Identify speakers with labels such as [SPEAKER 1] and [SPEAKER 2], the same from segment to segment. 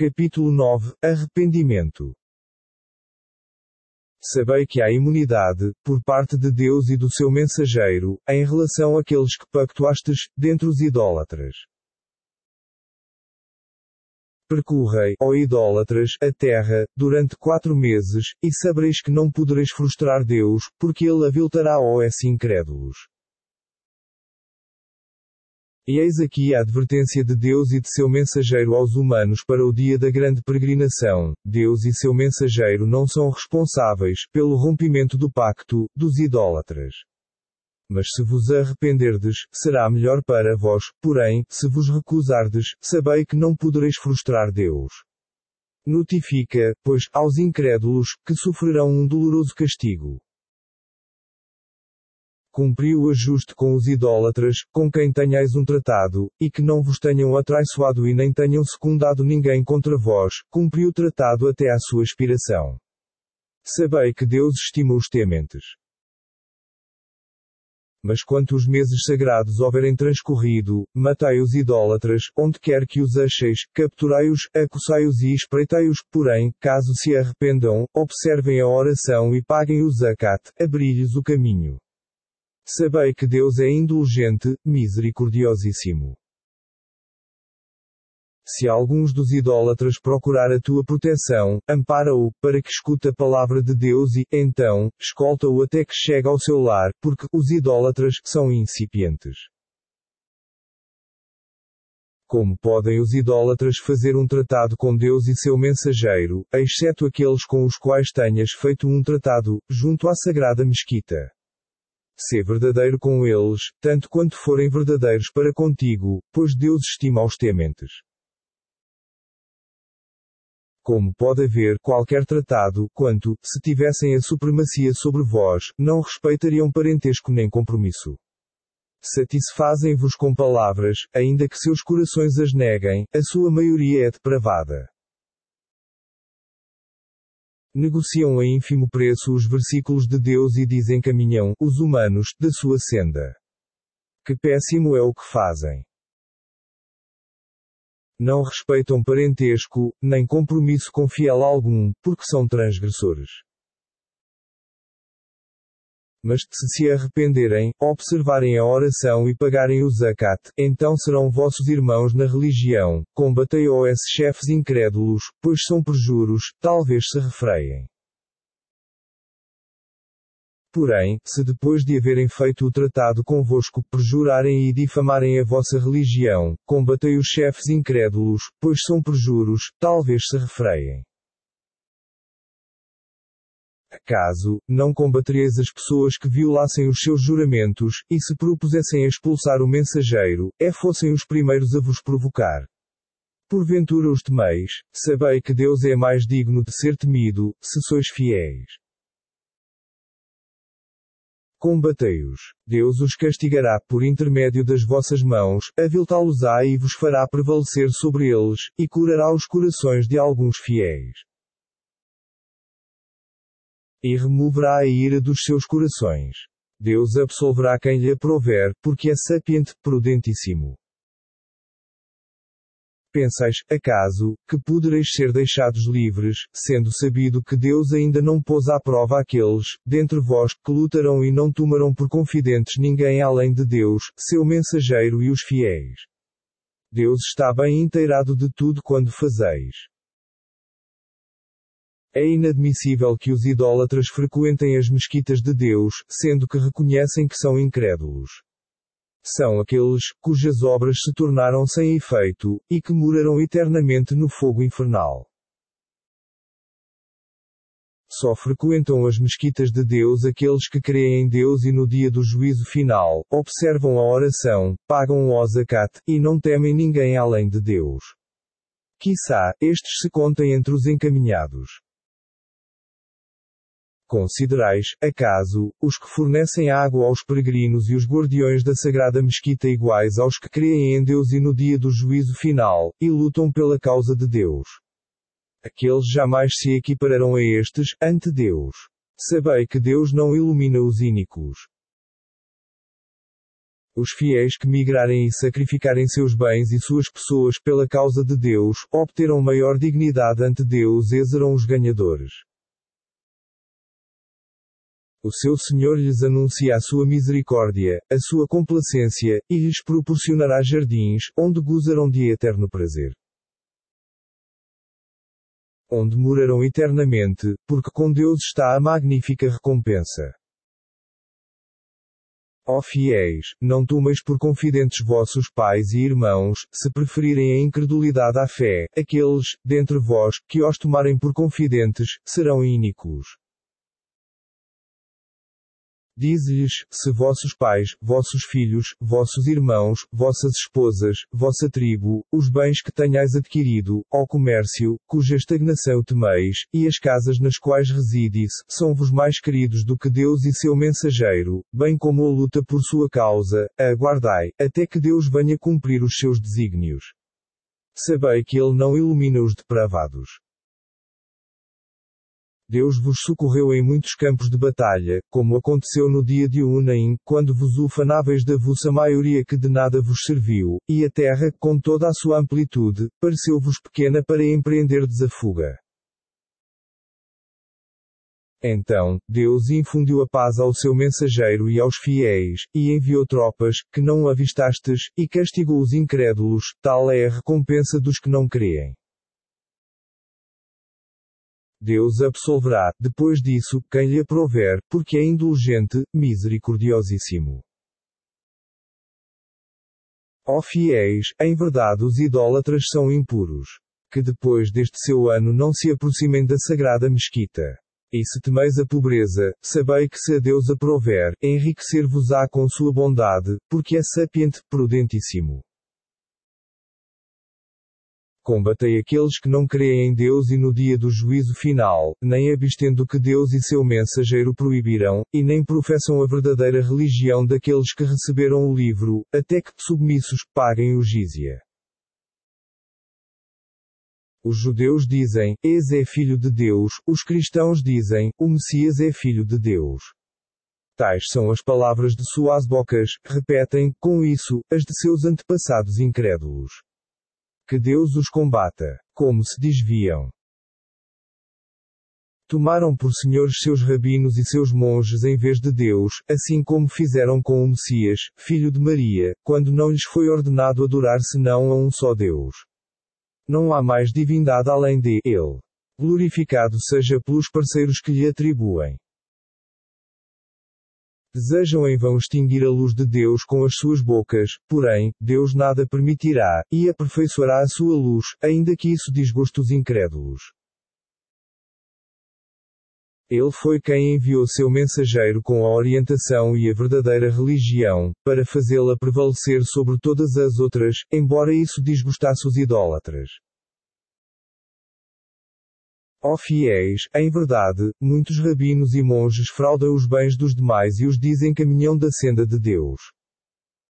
[SPEAKER 1] Capítulo 9 Arrependimento. Sabei que há imunidade, por parte de Deus e do seu mensageiro, em relação àqueles que pactuastes, dentre os idólatras. Percorrei, ó idólatras, a terra, durante 4 meses, e sabereis que não podereis frustrar Deus, porque Ele aviltará os incrédulos. E eis aqui a advertência de Deus e de seu mensageiro aos humanos para o dia da grande peregrinação: Deus e seu mensageiro não são responsáveis, pelo rompimento do pacto, dos idólatras. Mas se vos arrependerdes, será melhor para vós, porém, se vos recusardes, sabei que não podereis frustrar Deus. Notifica, pois, aos incrédulos, que sofrerão um doloroso castigo. Cumpri o ajuste com os idólatras, com quem tenhais um tratado, e que não vos tenham atraiçoado e nem tenham secundado ninguém contra vós, cumpri o tratado até à sua expiração. Sabei que Deus estima os tementes. Mas quanto os meses sagrados houverem transcorrido, matai os idólatras, onde quer que os acheis, capturai-os, acossai-os e espreitai-os, porém, caso se arrependam, observem a oração e paguem o zakat, abri-lhes o caminho. Sabei que Deus é indulgente, misericordiosíssimo. Se alguns dos idólatras procurar a tua proteção, ampara-o, para que escute a palavra de Deus e, então, escolta-o até que chegue ao seu lar, porque os idólatras são incipientes. Como podem os idólatras fazer um tratado com Deus e seu mensageiro, exceto aqueles com os quais tenhas feito um tratado, junto à sagrada mesquita? Sê verdadeiro com eles, tanto quanto forem verdadeiros para contigo, pois Deus estima aos tementes. Como pode haver qualquer tratado, quanto, se tivessem a supremacia sobre vós, não respeitariam parentesco nem compromisso. Satisfazem-vos com palavras, ainda que seus corações as neguem, a sua maioria é depravada. Negociam a ínfimo preço os versículos de Deus e desencaminham, os humanos, da sua senda. Que péssimo é o que fazem. Não respeitam parentesco, nem compromisso com fiel algum, porque são transgressores. Mas, se arrependerem, observarem a oração e pagarem o zakat, então serão vossos irmãos na religião. Combatei os chefes incrédulos, pois são perjuros, talvez se refreiem. Porém, se depois de haverem feito o tratado convosco, perjurarem e difamarem a vossa religião, combatei os chefes incrédulos, pois são perjuros, talvez se refreiem. Acaso, não combatereis as pessoas que violassem os seus juramentos, e se propusessem a expulsar o mensageiro, fossem os primeiros a vos provocar? Porventura os temeis, sabei que Deus é mais digno de ser temido, se sois fiéis. Combatei-os. Deus os castigará por intermédio das vossas mãos, aviltá-los-á e vos fará prevalecer sobre eles, e curará os corações de alguns fiéis. E removerá a ira dos seus corações. Deus absolverá quem lhe aprouver, porque é sapiente, prudentíssimo. Pensais, acaso, que podereis ser deixados livres, sendo sabido que Deus ainda não pôs à prova aqueles, dentre vós, que lutarão e não tomarão por confidentes ninguém além de Deus, seu mensageiro e os fiéis. Deus está bem inteirado de tudo quando fazeis. É inadmissível que os idólatras frequentem as mesquitas de Deus, sendo que reconhecem que são incrédulos. São aqueles, cujas obras se tornaram sem efeito, e que morarão eternamente no fogo infernal. Só frequentam as mesquitas de Deus aqueles que creem em Deus e no dia do juízo final, observam a oração, pagam o zakat, e não temem ninguém além de Deus. Quiçá, estes se contem entre os encaminhados. Considerais, acaso, os que fornecem água aos peregrinos e os guardiões da sagrada mesquita iguais aos que creem em Deus e no dia do juízo final, e lutam pela causa de Deus. Aqueles jamais se equipararão a estes, ante Deus. Sabei que Deus não ilumina os ínicos. Os fiéis que migrarem e sacrificarem seus bens e suas pessoas pela causa de Deus, obterão maior dignidade ante Deus e serão os ganhadores. O seu Senhor lhes anuncia a sua misericórdia, a sua complacência, e lhes proporcionará jardins, onde gozarão de eterno prazer. Onde morarão eternamente, porque com Deus está a magnífica recompensa. Ó fiéis, não tomeis por confidentes vossos pais e irmãos, se preferirem a incredulidade à fé, aqueles, dentre vós, que os tomarem por confidentes, serão iníquos. Diz-lhes, se vossos pais, vossos filhos, vossos irmãos, vossas esposas, vossa tribo, os bens que tenhais adquirido, ao comércio, cuja estagnação temeis, e as casas nas quais resides, são-vos mais queridos do que Deus e seu mensageiro, bem como a luta por sua causa, aguardai, até que Deus venha cumprir os seus desígnios. Sabei que Ele não ilumina os depravados. Deus vos socorreu em muitos campos de batalha, como aconteceu no dia de Unaim, quando vos ufanáveis da vossa maioria que de nada vos serviu, e a terra, com toda a sua amplitude, pareceu-vos pequena para empreenderdes a fuga. Então, Deus infundiu a paz ao seu mensageiro e aos fiéis, e enviou tropas, que não avistastes, e castigou os incrédulos, tal é a recompensa dos que não creem. Deus absolverá, depois disso, quem lhe aprouver, porque é indulgente, misericordiosíssimo. Ó fiéis, em verdade os idólatras são impuros. Que depois deste seu ano não se aproximem da sagrada mesquita. E se temeis a pobreza, sabei que se a Deus aprouver, enriquecer-vos-á com sua bondade, porque é sapiente, prudentíssimo. Combatei aqueles que não creem em Deus e no dia do juízo final, nem abstendo que Deus e seu mensageiro proibirão, e nem professam a verdadeira religião daqueles que receberam o livro, até que, submissos, paguem o jizya. Os judeus dizem, És é filho de Deus, os cristãos dizem, o Messias é filho de Deus. Tais são as palavras de suas bocas, repetem, com isso, as de seus antepassados incrédulos. Que Deus os combata. Como se desviam. Tomaram por senhores seus rabinos e seus monges em vez de Deus, assim como fizeram com o Messias, filho de Maria, quando não lhes foi ordenado adorar senão a um só Deus. Não há mais divindade além de Ele. Glorificado seja pelos parceiros que lhe atribuem. Desejam em vão extinguir a luz de Deus com as suas bocas, porém, Deus nada permitirá, e aperfeiçoará a sua luz, ainda que isso desgoste os incrédulos. Ele foi quem enviou seu mensageiro com a orientação e a verdadeira religião, para fazê-la prevalecer sobre todas as outras, embora isso desgostasse os idólatras. Ó fiéis, em verdade, muitos rabinos e monges fraudam os bens dos demais e os dizem caminhão da senda de Deus.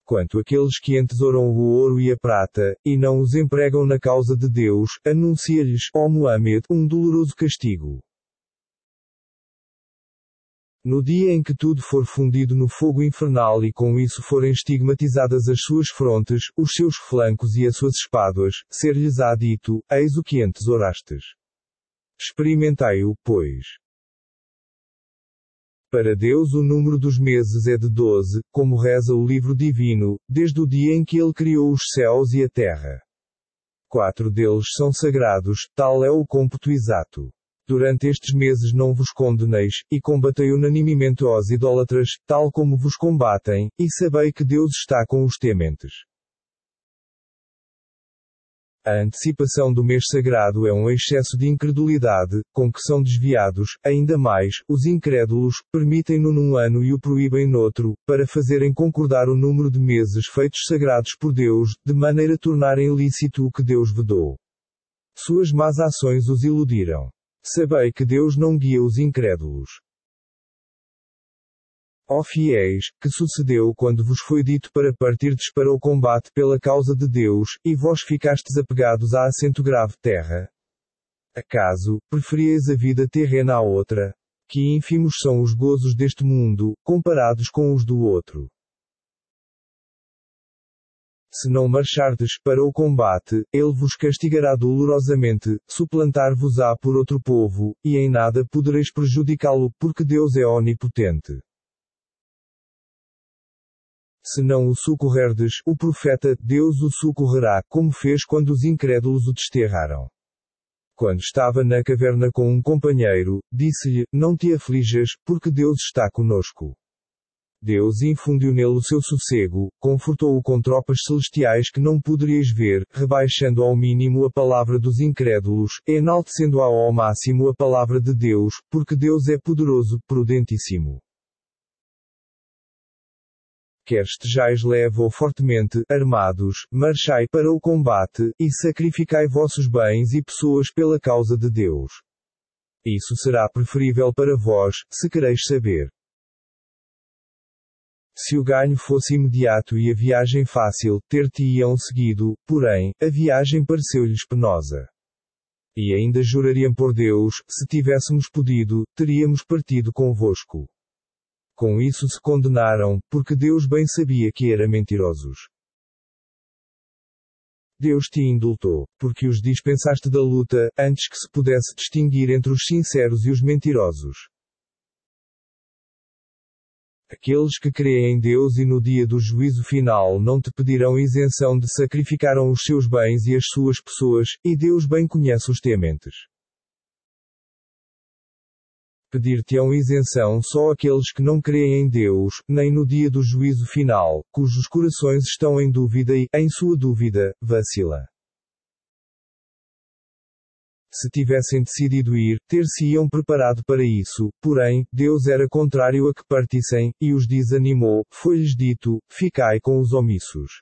[SPEAKER 1] Quanto àqueles que entesouram o ouro e a prata, e não os empregam na causa de Deus, anuncia-lhes, ó Muhammad, um doloroso castigo. No dia em que tudo for fundido no fogo infernal e com isso forem estigmatizadas as suas frontes, os seus flancos e as suas espáduas, ser-lhes-á dito, eis o que entesourastes. Experimentai-o, pois. Para Deus o número dos meses é de 12, como reza o livro divino, desde o dia em que Ele criou os céus e a terra. 4 deles são sagrados, tal é o cômputo exato. Durante estes meses não vos condeneis, e combatei unanimemente aos idólatras, tal como vos combatem, e sabei que Deus está com os tementes. A antecipação do mês sagrado é um excesso de incredulidade, com que são desviados, ainda mais, os incrédulos, permitem-no num ano e o proíbem noutro, para fazerem concordar o número de meses feitos sagrados por Deus, de maneira a tornarem lícito o que Deus vedou. Suas más ações os iludiram. Sabei que Deus não guia os incrédulos. Ó fiéis, que sucedeu quando vos foi dito para partirdes para o combate pela causa de Deus, e vós ficastes apegados à assento grave terra? Acaso, preferieis a vida terrena à outra? Que ínfimos são os gozos deste mundo, comparados com os do outro. Se não marchardes para o combate, ele vos castigará dolorosamente, suplantar-vos-á por outro povo, e em nada podereis prejudicá-lo, porque Deus é onipotente. Se não o socorrerdes, o profeta, Deus o socorrerá, como fez quando os incrédulos o desterraram. Quando estava na caverna com um companheiro, disse-lhe, não te aflijas, porque Deus está conosco. Deus infundiu nele o seu sossego, confortou-o com tropas celestiais que não poderíeis ver, rebaixando ao mínimo a palavra dos incrédulos, enaltecendo ao máximo a palavra de Deus, porque Deus é poderoso, prudentíssimo. Quer estejais leve ou fortemente, armados, marchai para o combate, e sacrificai vossos bens e pessoas pela causa de Deus. Isso será preferível para vós, se quereis saber. Se o ganho fosse imediato e a viagem fácil, ter-te-iam seguido, porém, a viagem pareceu-lhes penosa. E ainda jurariam por Deus, se tivéssemos podido, teríamos partido convosco. Com isso se condenaram, porque Deus bem sabia que eram mentirosos. Deus te indultou, porque os dispensaste da luta, antes que se pudesse distinguir entre os sinceros e os mentirosos. Aqueles que creem em Deus e no dia do juízo final não te pedirão isenção de sacrificaram os seus bens e as suas pessoas, e Deus bem conhece os tementes. Pedir-te-ão isenção só aqueles que não creem em Deus, nem no dia do juízo final, cujos corações estão em dúvida e, em sua dúvida, vacila. Se tivessem decidido ir, ter-se-iam preparado para isso, porém, Deus era contrário a que partissem, e os desanimou, foi-lhes dito, ficai com os omissos.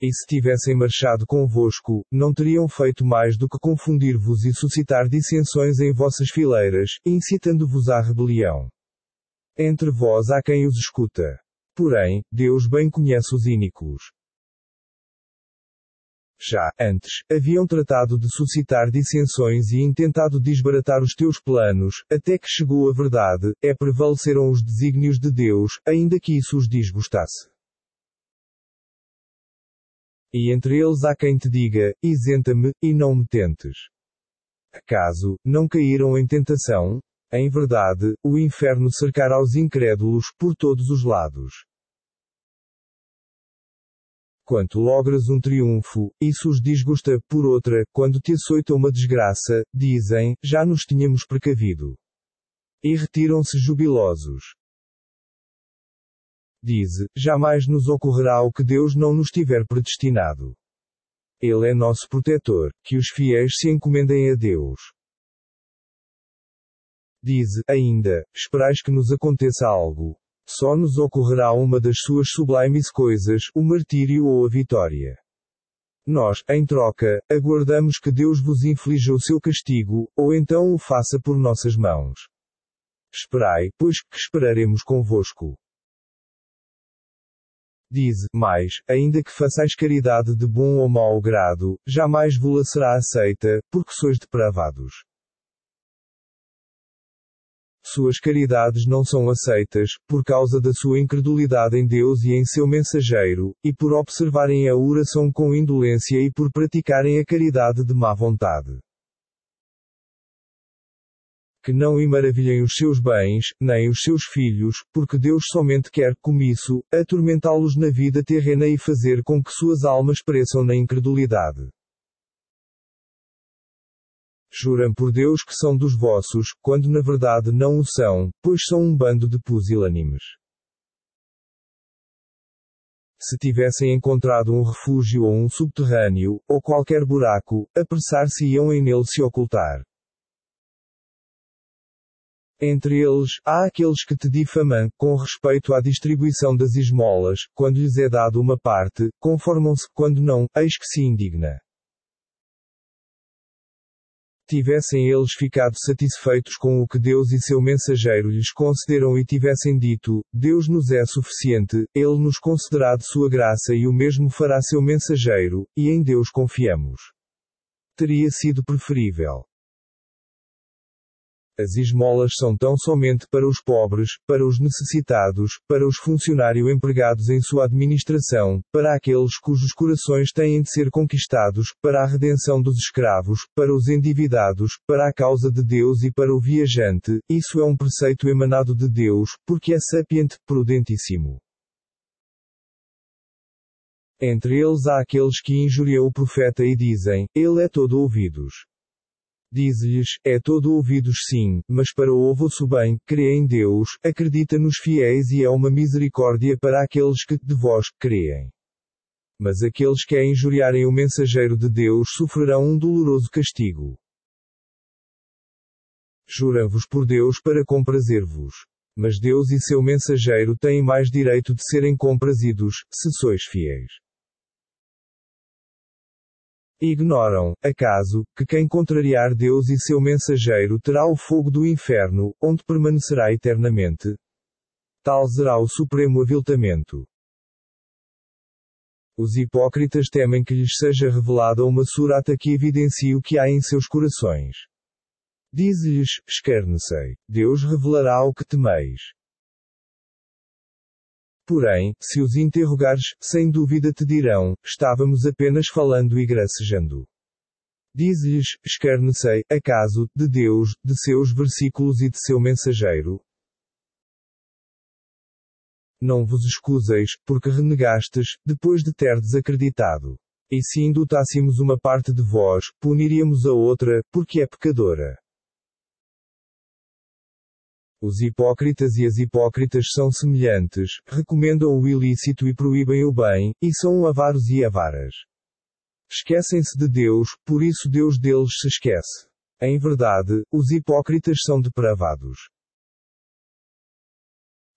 [SPEAKER 1] E se tivessem marchado convosco, não teriam feito mais do que confundir-vos e suscitar dissensões em vossas fileiras, incitando-vos à rebelião. Entre vós há quem os escuta. Porém, Deus bem conhece os ínicos. Já, antes, haviam tratado de suscitar dissensões e intentado desbaratar os teus planos, até que chegou a verdade, prevaleceram os desígnios de Deus, ainda que isso os desgostasse. E entre eles há quem te diga, isenta-me, e não me tentes. Acaso, não caíram em tentação? Em verdade, o inferno cercará os incrédulos, por todos os lados. Quanto logras um triunfo, isso os desgosta, por outra, quando te açoita uma desgraça, dizem, já nos tínhamos precavido. E retiram-se jubilosos. Dize, jamais nos ocorrerá o que Deus não nos tiver predestinado. Ele é nosso protetor, que os fiéis se encomendem a Deus. Dize, ainda, esperais que nos aconteça algo. Só nos ocorrerá uma das suas sublimes coisas, o martírio ou a vitória. Nós, em troca, aguardamos que Deus vos inflija o seu castigo, ou então o faça por nossas mãos. Esperai, pois, que esperaremos convosco. Dize, mais, ainda que façais caridade de bom ou mau grado, jamais vos-la será aceita, porque sois depravados. Suas caridades não são aceitas, por causa da sua incredulidade em Deus e em seu mensageiro, e por observarem a oração com indolência e por praticarem a caridade de má vontade. Que não maravilhem os seus bens, nem os seus filhos, porque Deus somente quer, com isso, atormentá-los na vida terrena e fazer com que suas almas pereçam na incredulidade. Juram por Deus que são dos vossos, quando na verdade não o são, pois são um bando de pusilânimes. Se tivessem encontrado um refúgio ou um subterrâneo, ou qualquer buraco, apressar-se-iam em nele se ocultar. Entre eles, há aqueles que te difamam, com respeito à distribuição das esmolas, quando lhes é dado uma parte, conformam-se, quando não, eis que se indigna. Tivessem eles ficado satisfeitos com o que Deus e seu mensageiro lhes concederam e tivessem dito, Deus nos é suficiente, Ele nos concederá de sua graça e o mesmo fará seu mensageiro, e em Deus confiamos. Teria sido preferível. As esmolas são tão somente para os pobres, para os necessitados, para os funcionários empregados em sua administração, para aqueles cujos corações têm de ser conquistados, para a redenção dos escravos, para os endividados, para a causa de Deus e para o viajante. Isso é um preceito emanado de Deus, porque é sapiente, prudentíssimo. Entre eles há aqueles que injuriam o profeta e dizem, ele é todo ouvidos. Diz-lhes, é todo ouvidos sim, mas para o vosso bem, crê em Deus, acredita nos fiéis e é uma misericórdia para aqueles que de vós creem. Mas aqueles que injuriarem o mensageiro de Deus sofrerão um doloroso castigo. Juram-vos por Deus para comprazer-vos. Mas Deus e seu mensageiro têm mais direito de serem comprazidos, se sois fiéis. Ignoram, acaso, que quem contrariar Deus e seu mensageiro terá o fogo do inferno, onde permanecerá eternamente? Tal será o supremo aviltamento. Os hipócritas temem que lhes seja revelada uma surata que evidencie o que há em seus corações. Diz-lhes, escarnecei, Deus revelará o que temeis. Porém, se os interrogares, sem dúvida te dirão, estávamos apenas falando e gracejando. Diz-lhes, escarnecei, acaso, de Deus, de seus versículos e de seu mensageiro? Não vos escuseis, porque renegastes, depois de terdes acreditado. E se indutássemos uma parte de vós, puniríamos a outra, porque é pecadora. Os hipócritas e as hipócritas são semelhantes, recomendam o ilícito e proíbem o bem, e são avaros e avaras. Esquecem-se de Deus, por isso Deus deles se esquece. Em verdade, os hipócritas são depravados.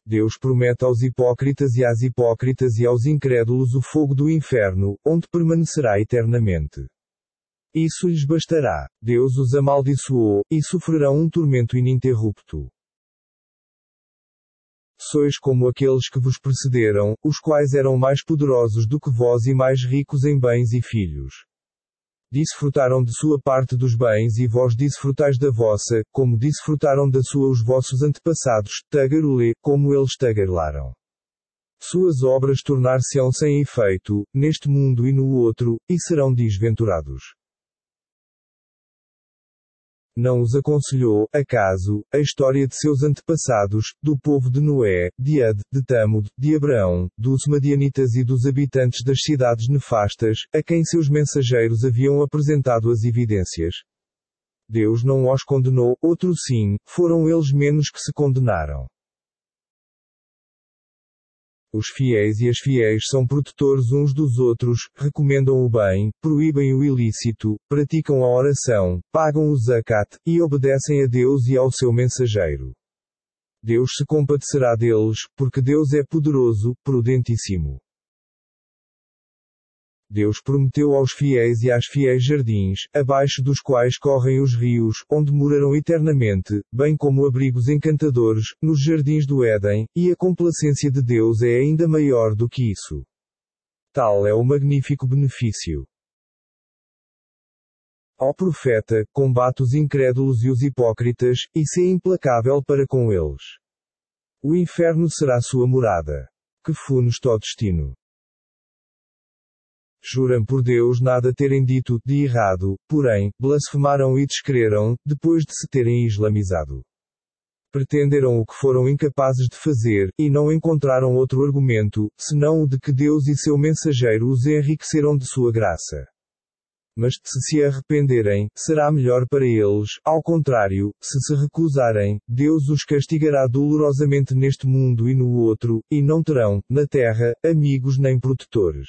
[SPEAKER 1] Deus promete aos hipócritas e às hipócritas e aos incrédulos o fogo do inferno, onde permanecerá eternamente. Isso lhes bastará. Deus os amaldiçoou, e sofrerão um tormento ininterrupto. Sois como aqueles que vos precederam, os quais eram mais poderosos do que vós e mais ricos em bens e filhos. Desfrutaram de sua parte dos bens e vós desfrutais da vossa, como desfrutaram da sua os vossos antepassados, tagarulê, como eles tagarelaram. Suas obras tornar-se-ão sem efeito, neste mundo e no outro, e serão desventurados. Não os aconselhou, acaso, a história de seus antepassados, do povo de Noé, de Ad, de Tâmud, de Abraão, dos Madianitas e dos habitantes das cidades nefastas, a quem seus mensageiros haviam apresentado as evidências? Deus não os condenou, outro sim, foram eles menos que se condenaram. Os fiéis e as fiéis são protetores uns dos outros, recomendam o bem, proíbem o ilícito, praticam a oração, pagam o zakat, e obedecem a Deus e ao seu mensageiro. Deus se compadecerá deles, porque Deus é poderoso, prudentíssimo. Deus prometeu aos fiéis e às fiéis jardins, abaixo dos quais correm os rios, onde morarão eternamente, bem como abrigos encantadores, nos jardins do Éden, e a complacência de Deus é ainda maior do que isso. Tal é o magnífico benefício. Ó profeta, combate os incrédulos e os hipócritas, e sê implacável para com eles. O inferno será sua morada. Que funesto destino! Juram por Deus nada terem dito de errado, porém, blasfemaram e descreram, depois de se terem islamizado. Pretenderam o que foram incapazes de fazer, e não encontraram outro argumento, senão o de que Deus e seu mensageiro os enriqueceram de sua graça. Mas, se arrependerem, será melhor para eles, ao contrário, se recusarem, Deus os castigará dolorosamente neste mundo e no outro, e não terão, na terra, amigos nem protetores.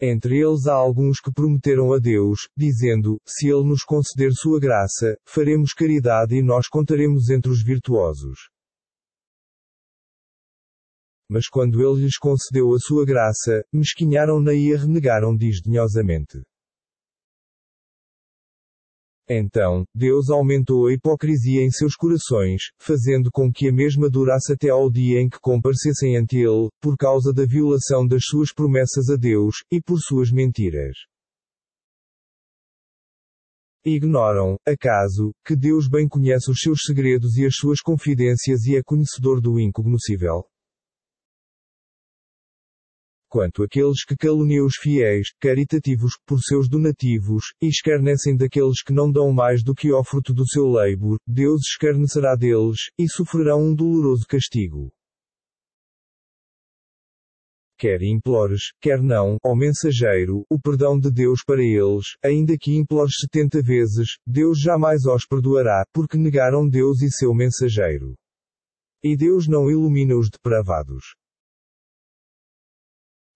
[SPEAKER 1] Entre eles há alguns que prometeram a Deus, dizendo, se Ele nos conceder sua graça, faremos caridade e nós contaremos entre os virtuosos. Mas quando Ele lhes concedeu a sua graça, mesquinharam-na e a renegaram desdenhosamente. Então, Deus aumentou a hipocrisia em seus corações, fazendo com que a mesma durasse até ao dia em que comparecessem ante Ele, por causa da violação das suas promessas a Deus, e por suas mentiras. Ignoram, acaso, que Deus bem conhece os seus segredos e as suas confidências e é conhecedor do incognoscível? Quanto àqueles que caluniam os fiéis, caritativos, por seus donativos, e escarnecem daqueles que não dão mais do que ao fruto do seu labor, Deus escarnecerá deles, e sofrerão um doloroso castigo. Quer implores, quer não, ó mensageiro, o perdão de Deus para eles, ainda que implores 70 vezes, Deus jamais os perdoará, porque negaram Deus e seu mensageiro. E Deus não ilumina os depravados.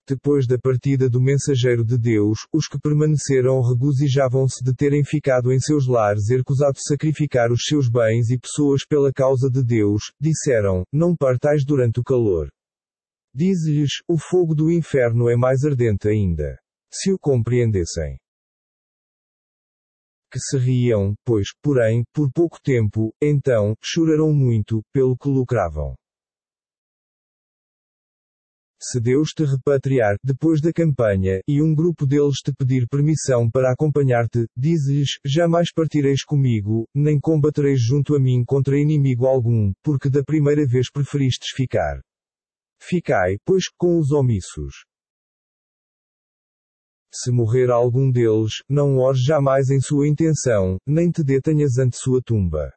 [SPEAKER 1] Depois da partida do mensageiro de Deus, os que permaneceram regozijavam-se de terem ficado em seus lares recusado sacrificar os seus bens e pessoas pela causa de Deus, disseram, não partais durante o calor. Diz-lhes, o fogo do inferno é mais ardente ainda. Se o compreendessem. Que se riam, pois, porém, por pouco tempo, então, chorarão muito, pelo que lucravam. Se Deus te repatriar, depois da campanha, e um grupo deles te pedir permissão para acompanhar-te, diz-lhes, jamais partireis comigo, nem combatereis junto a mim contra inimigo algum, porque da primeira vez preferistes ficar. Ficai, pois, com os omissos. Se morrer algum deles, não ores jamais em sua intenção, nem te detenhas ante sua tumba.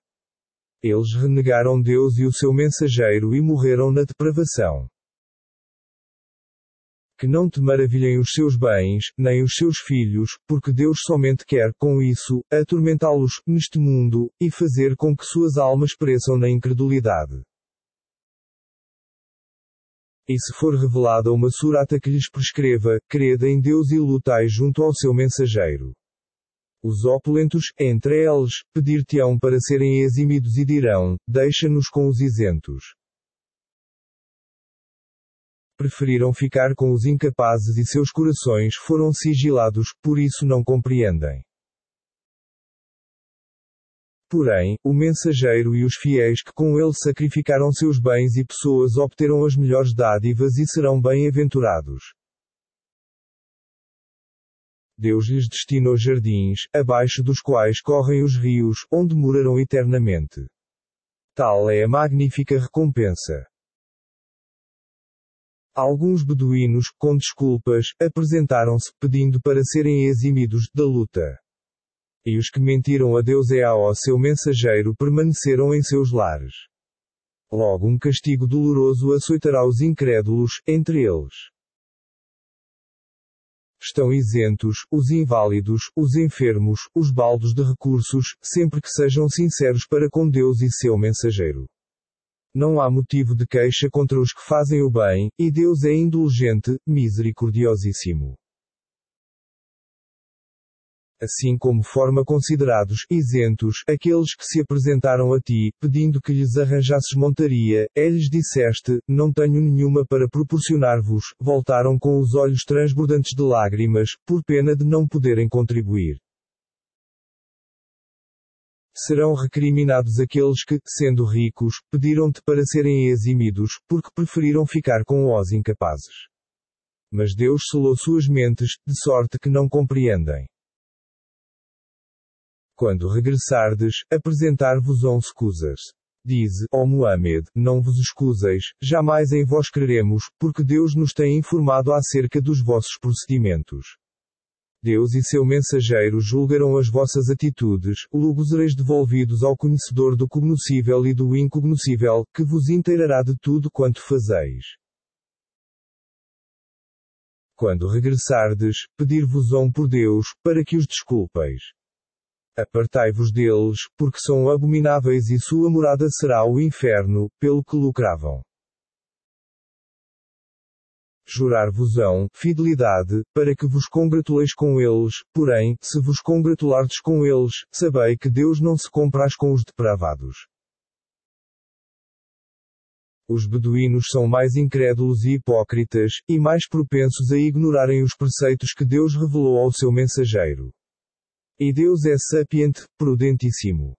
[SPEAKER 1] Eles renegaram Deus e o seu mensageiro e morreram na depravação. Que não te maravilhem os seus bens, nem os seus filhos, porque Deus somente quer, com isso, atormentá-los, neste mundo, e fazer com que suas almas pereçam na incredulidade. E se for revelada uma surata que lhes prescreva, crede em Deus e lutai junto ao seu mensageiro. Os opulentos, entre eles, pedir-te-ão para serem eximidos e dirão, deixa-nos com os isentos. Preferiram ficar com os incapazes e seus corações foram sigilados, por isso não compreendem. Porém, o mensageiro e os fiéis que com ele sacrificaram seus bens e pessoas obteram as melhores dádivas e serão bem-aventurados. Deus lhes destinou jardins, abaixo dos quais correm os rios, onde morarão eternamente. Tal é a magnífica recompensa. Alguns beduínos, com desculpas, apresentaram-se, pedindo para serem eximidos da luta. E os que mentiram a Deus e ao seu mensageiro permaneceram em seus lares. Logo um castigo doloroso açoitará os incrédulos, entre eles. Estão isentos, os inválidos, os enfermos, os baldos de recursos, sempre que sejam sinceros para com Deus e seu mensageiro. Não há motivo de queixa contra os que fazem o bem, e Deus é indulgente, misericordiosíssimo. Assim como forma considerados isentos aqueles que se apresentaram a ti, pedindo que lhes arranjasses montaria, lhes disseste, não tenho nenhuma para proporcionar-vos, voltaram com os olhos transbordantes de lágrimas, por pena de não poderem contribuir. Serão recriminados aqueles que, sendo ricos, pediram-te para serem eximidos, porque preferiram ficar com os incapazes. Mas Deus selou suas mentes, de sorte que não compreendem. Quando regressardes, apresentar-vos-ão escusas. Dize, ó Muhammad, não vos escuseis, jamais em vós creremos, porque Deus nos tem informado acerca dos vossos procedimentos. Deus e seu mensageiro julgarão as vossas atitudes, logo sereis devolvidos ao conhecedor do cognoscível e do incognoscível, que vos inteirará de tudo quanto fazeis. Quando regressardes, pedir-vos-ão por Deus, para que os desculpeis. Apartai-vos deles, porque são abomináveis e sua morada será o inferno, pelo que lucravam. Jurar-vos-ão fidelidade, para que vos congratuleis com eles, porém, se vos congratulardes com eles, sabei que Deus não se compraz com os depravados. Os beduínos são mais incrédulos e hipócritas, e mais propensos a ignorarem os preceitos que Deus revelou ao seu mensageiro. E Deus é sapiente, prudentíssimo.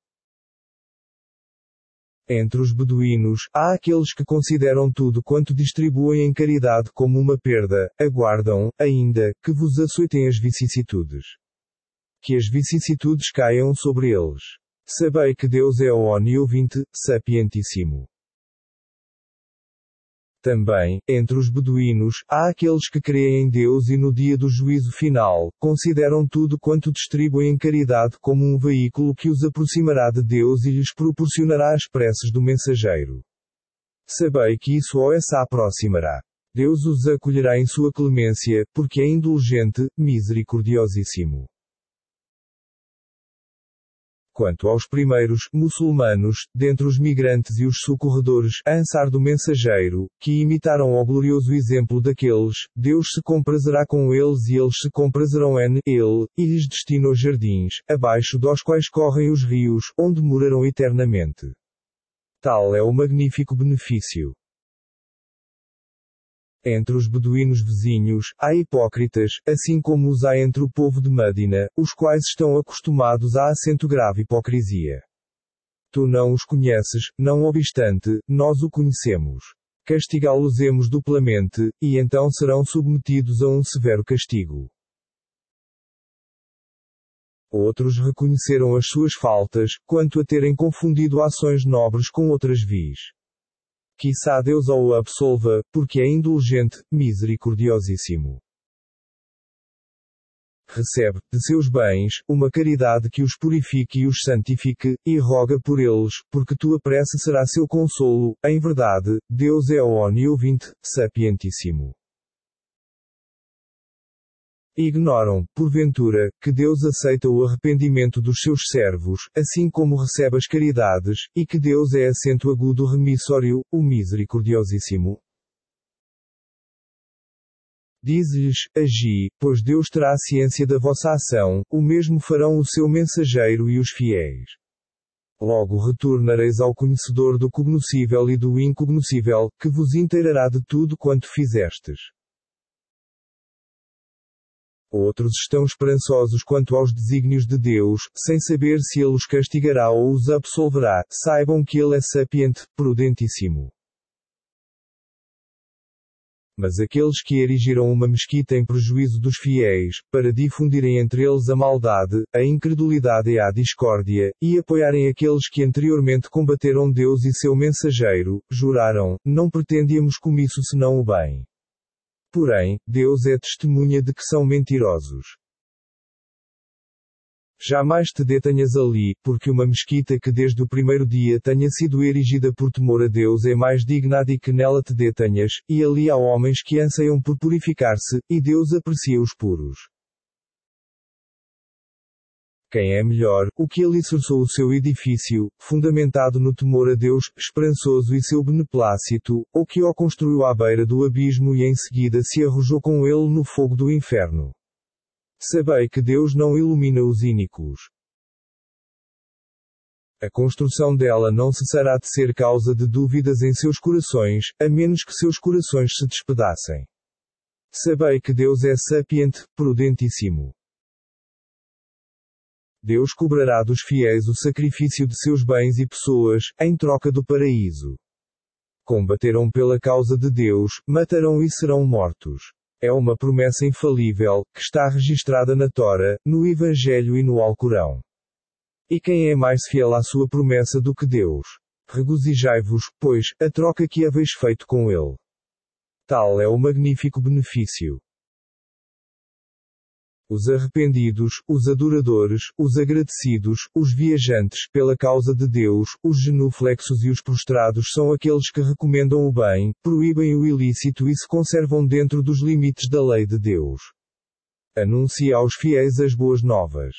[SPEAKER 1] Entre os beduínos, há aqueles que consideram tudo quanto distribuem em caridade como uma perda, aguardam, ainda, que vos açoitem as vicissitudes. que as vicissitudes caiam sobre eles. Sabei que Deus é oniouvinte, sapientíssimo. Também, entre os beduínos, há aqueles que creem em Deus e no dia do juízo final, consideram tudo quanto distribuem em caridade como um veículo que os aproximará de Deus e lhes proporcionará as preces do mensageiro. Sabei que isso os aproximará. Deus os acolherá em sua clemência, porque é indulgente, misericordiosíssimo. Quanto aos primeiros, muçulmanos, dentre os migrantes e os socorredores, Ansar do mensageiro, que imitaram o glorioso exemplo daqueles, Deus se comprazerá com eles e eles se comprazerão ele, e lhes destinou jardins, abaixo dos quais correm os rios, onde morarão eternamente. Tal é o magnífico benefício. Entre os beduínos vizinhos, há hipócritas, assim como os há entre o povo de Medina, os quais estão acostumados a acento grave hipocrisia. Tu não os conheces, não obstante, nós o conhecemos. Castigá-los-emos duplamente, e então serão submetidos a um severo castigo. Outros reconheceram as suas faltas, quanto a terem confundido ações nobres com outras vis. Quiçá Deus o absolva, porque é indulgente, misericordiosíssimo. Recebe, de seus bens, uma caridade que os purifique e os santifique, e roga por eles, porque tua prece será seu consolo. Em verdade, Deus é oniouvinte, sapientíssimo. Ignoram, porventura, que Deus aceita o arrependimento dos seus servos, assim como recebe as caridades, e que Deus é acento agudo remissório, o misericordiosíssimo. Diz-lhes, agi, pois Deus terá a ciência da vossa ação, o mesmo farão o seu mensageiro e os fiéis. Logo retornareis ao conhecedor do cognoscível e do incognoscível, que vos inteirará de tudo quanto fizestes. Outros estão esperançosos quanto aos desígnios de Deus, sem saber se Ele os castigará ou os absolverá. Saibam que Ele é sapiente, prudentíssimo. Mas aqueles que erigiram uma mesquita em prejuízo dos fiéis, para difundirem entre eles a maldade, a incredulidade e a discórdia, e apoiarem aqueles que anteriormente combateram Deus e seu mensageiro, juraram, não pretendíamos com isso senão o bem. Porém, Deus é testemunha de que são mentirosos. Jamais te detenhas ali, porque uma mesquita que desde o primeiro dia tenha sido erigida por temor a Deus é mais digna de que nela te detenhas, e ali há homens que anseiam por purificar-se, e Deus aprecia os puros. Quem é melhor, o que alicerçou o seu edifício, fundamentado no temor a Deus, esperançoso e seu beneplácito, ou que o construiu à beira do abismo e em seguida se arrojou com ele no fogo do inferno? Sabei que Deus não ilumina os ínicos. A construção dela não cessará de ser causa de dúvidas em seus corações, a menos que seus corações se despedacem. Sabei que Deus é sapiente, prudentíssimo. Deus cobrará dos fiéis o sacrifício de seus bens e pessoas, em troca do paraíso. Combateram pela causa de Deus, matarão e serão mortos. É uma promessa infalível, que está registrada na Tora, no Evangelho e no Alcorão. E quem é mais fiel à sua promessa do que Deus? Regozijai-vos, pois, a troca que haveis feito com Ele. Tal é o magnífico benefício. Os arrependidos, os adoradores, os agradecidos, os viajantes, pela causa de Deus, os genuflexos e os prostrados são aqueles que recomendam o bem, proíbem o ilícito e se conservam dentro dos limites da lei de Deus. Anuncia aos fiéis as boas novas.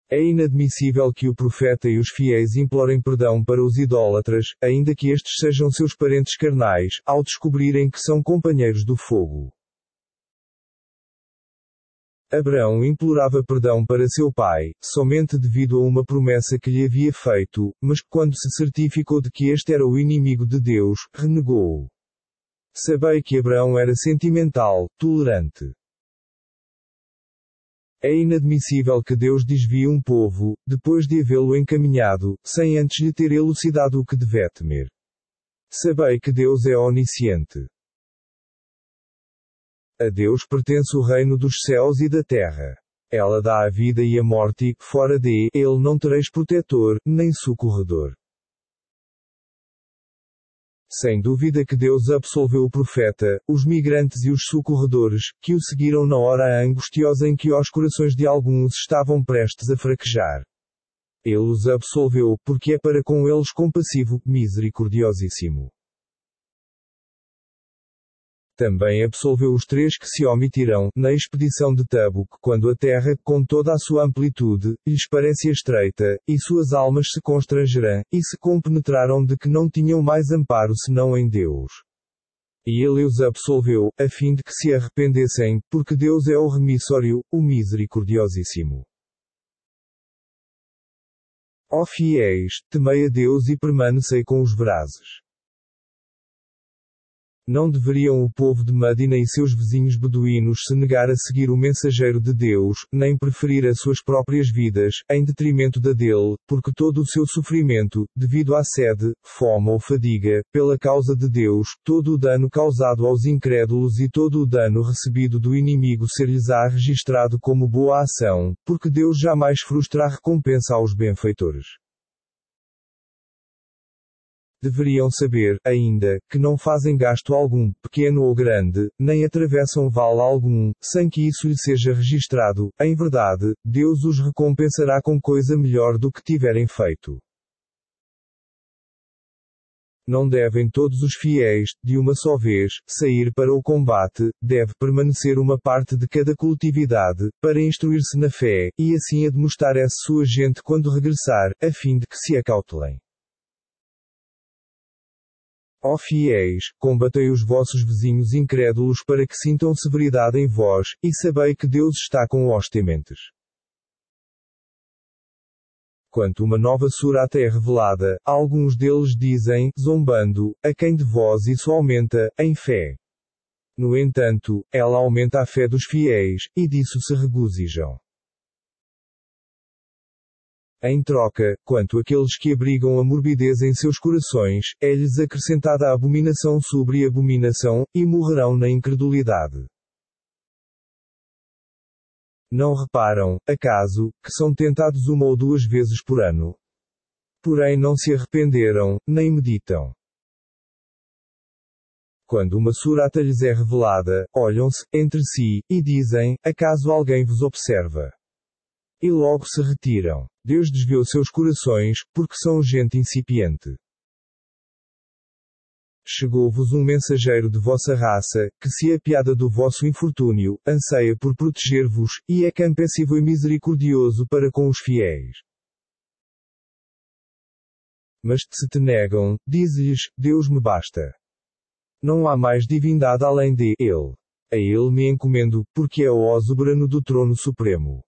[SPEAKER 1] É inadmissível que o profeta e os fiéis implorem perdão para os idólatras, ainda que estes sejam seus parentes carnais, ao descobrirem que são companheiros do fogo. Abraão implorava perdão para seu pai, somente devido a uma promessa que lhe havia feito, mas, quando se certificou de que este era o inimigo de Deus, renegou-o. Sabei que Abraão era sentimental, tolerante. É inadmissível que Deus desvie um povo, depois de havê-lo encaminhado, sem antes lhe ter elucidado o que deve temer. Sabei que Deus é onisciente. A Deus pertence o reino dos céus e da terra. Ela dá a vida e a morte, fora de ele não tereis protetor, nem socorredor. Sem dúvida que Deus absolveu o profeta, os migrantes e os socorredores, que o seguiram na hora angustiosa em que os corações de alguns estavam prestes a fraquejar. Ele os absolveu, porque é para com eles compassivo, misericordiosíssimo. Também absolveu os 3 que se omitirão, na expedição de Tabuc, quando a terra, com toda a sua amplitude, lhes parecia estreita, e suas almas se constrangerão, e se compenetraram de que não tinham mais amparo senão em Deus. E ele os absolveu, a fim de que se arrependessem, porque Deus é o remissório, o misericordiosíssimo. Ó fiéis, temei a Deus e permanecei com os verazes. Não deveriam o povo de Madina e seus vizinhos beduínos se negar a seguir o mensageiro de Deus, nem preferir as suas próprias vidas, em detrimento da dele, porque todo o seu sofrimento, devido à sede, fome ou fadiga, pela causa de Deus, todo o dano causado aos incrédulos e todo o dano recebido do inimigo ser-lhes-á registrado como boa ação, porque Deus jamais frustra a recompensa aos benfeitores. Deveriam saber, ainda, que não fazem gasto algum, pequeno ou grande, nem atravessam vale algum, sem que isso lhe seja registrado. Em verdade, Deus os recompensará com coisa melhor do que tiverem feito. Não devem todos os fiéis, de uma só vez, sair para o combate, deve permanecer uma parte de cada coletividade, para instruir-se na fé, e assim admoestar essa sua gente quando regressar, a fim de que se acautelem. Ó fiéis, combatei os vossos vizinhos incrédulos para que sintam severidade em vós, e sabei que Deus está com os tementes. Quando uma nova surata é revelada, alguns deles dizem, zombando, a quem de vós isso aumenta, em fé. No entanto, ela aumenta a fé dos fiéis, e disso se regozijam. Em troca, quanto àqueles que abrigam a morbidez em seus corações, é-lhes acrescentada a abominação sobre abominação, e morrerão na incredulidade. Não reparam, acaso, que são tentados 1 ou 2 vezes por ano? Porém não se arrependeram, nem meditam. Quando uma surata lhes é revelada, olham-se, entre si, e dizem, acaso alguém vos observa? E logo se retiram. Deus desviou seus corações, porque são gente incipiente. Chegou-vos um mensageiro de vossa raça, que se apiada do vosso infortúnio, anseia por proteger-vos, e é compassivo e misericordioso para com os fiéis. Mas se te negam, dize-lhes, Deus me basta. Não há mais divindade além de Ele. A Ele me encomendo, porque é o soberano do trono supremo.